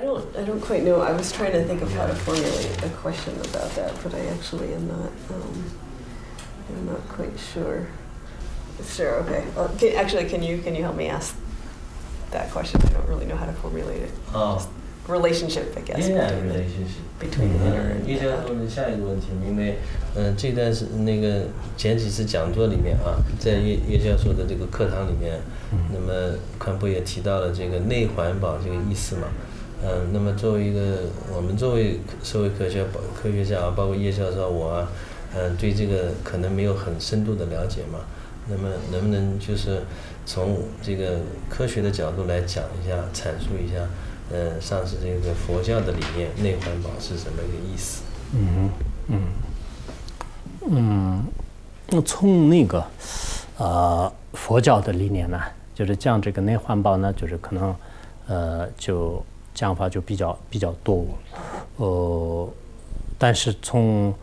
don't quite know. I was trying to think of how to formulate a question about that, but I actually am not. I'm not quite sure. Sure. Okay. Well, can you help me ask that question? I don't really know how to formulate it. Relationship, I guess. Yeah, relationship between inner and 叶教授的下一个问题，因为这段是那个前几次讲座里面啊，在叶教授的这个课堂里面，那么宽波也提到了这个内环保这个意思嘛，那么作为我们作为社会科学家啊，包括叶教授我啊，对这个可能没有很深度的了解嘛，那么能不能就是从这个科学的角度来讲一下，阐述一下？上次这个佛教的理念，内环保是什么一个意思？从那个佛教的理念呢，就是讲这个内环保呢，就是可能就讲法就比较多，但是从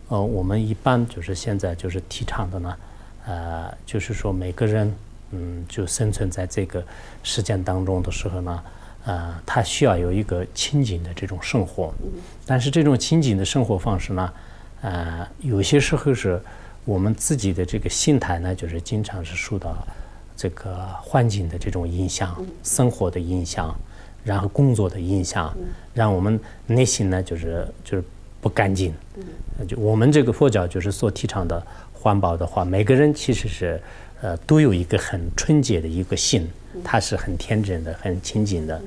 我们一般就是现在就是提倡的呢，就是说每个人就生存在这个时间当中的时候呢。他需要有一个清静的这种生活，但是这种清静的生活方式呢，有些时候是我们自己的这个心态呢，就是经常是受到这个环境的这种影响、生活的影响，然后工作的影响，让我们内心呢就是不干净。就我们这个佛教就是所提倡的环保的话，每个人其实是都有一个很纯洁的一个心。他是很天真的、很清净的，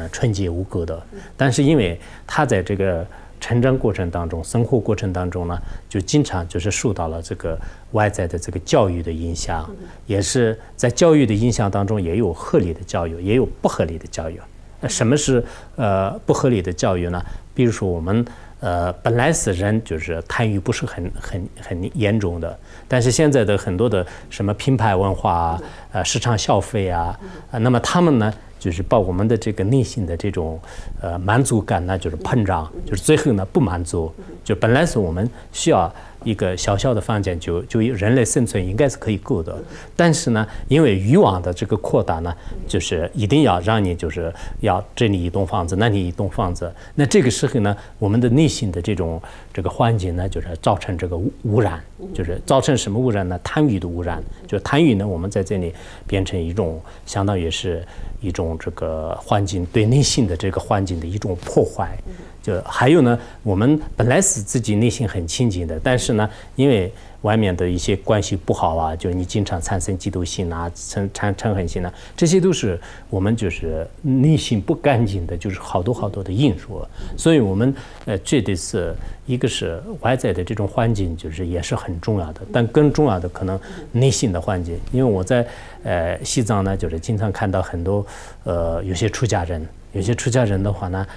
纯洁无垢的。但是因为他在这个成长过程当中、生活过程当中呢，就经常就是受到了这个外在的这个教育的影响，也是在教育的影响当中，也有合理的教育，也有不合理的教育。什么是不合理的教育呢？比如说我们本来是人就是贪欲不是很严重的，但是现在的很多的什么品牌文化市场消费啊，那么他们呢就是把我们的这个内心的这种满足感呢就是膨胀，就是最后呢不满足，就本来是我们需要一个小小的房间就人类生存应该是可以够的，但是呢因为欲望的这个扩大呢，就是一定要让你就是要这里一栋房子那里一栋房子，那这个时候呢我们的内心的这个环境呢就是造成这个污染，就是造成什么污染呢？贪欲的污染，就贪欲呢我们在这里变成一种相当于是一种这个环境对内心的这个环境的一种破坏。就还有呢，我们本来是自己内心很清净的，但是呢，因为外面的一些关系不好啊，就你经常产生嫉妒心啊、嗔恨心啊，这些都是我们就是内心不干净的，就是好多的因素。所以我们觉得是一个是外在的这种环境，就是也是很重要的，但更重要的可能内心的环境。因为我在西藏呢，就是经常看到很多有些出家人。有些出家人的话呢，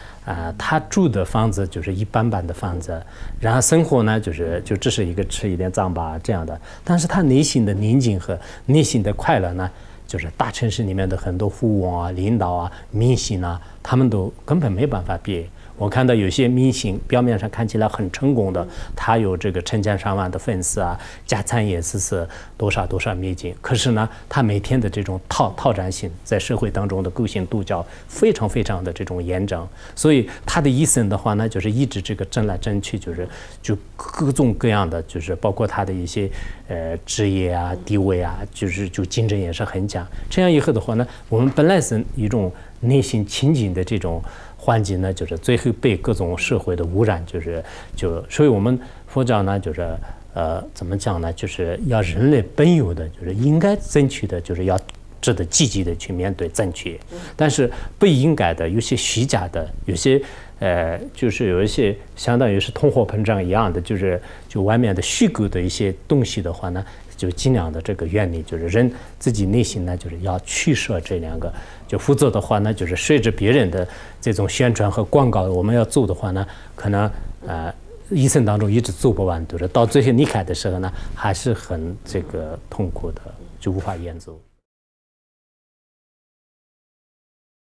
他住的房子就是一般般的房子，然后生活呢就只是一个吃一点脏吧这样的，但是他内心的宁静和内心的快乐呢，就是大城市里面的很多富翁啊、领导啊、明星啊，他们都根本没办法比。我看到有些明星表面上看起来很成功的，他有这个成千上万的粉丝啊，家产也是多少美金，可是呢，他每天的这种讨战性在社会当中的勾心斗角非常的这种严重，所以他的一生的话呢，就是一直这个争来争去，就各种各样的，就是包括他的一些职业啊、地位啊，就竞争也是很强。这样以后的话呢，我们本来是一种内心清净的这种环境呢，就是最后被各种社会的污染，所以我们佛教呢，就是怎么讲呢？就是要人类本有的，就是应该争取的，就是要值得积极的去面对争取，但是不应该的，有些虚假的，有些就是有一些相当于是通货膨胀一样的，就外面的虚构的一些东西的话呢，就尽量的这个原理，就是人自己内心呢，就是要取舍这两个，就否则的话呢，就是随着别人的这种宣传和广告，我们要做的话呢，可能一生当中一直做不完，就是到最后离开的时候呢，还是很这个痛苦的，就无法演奏。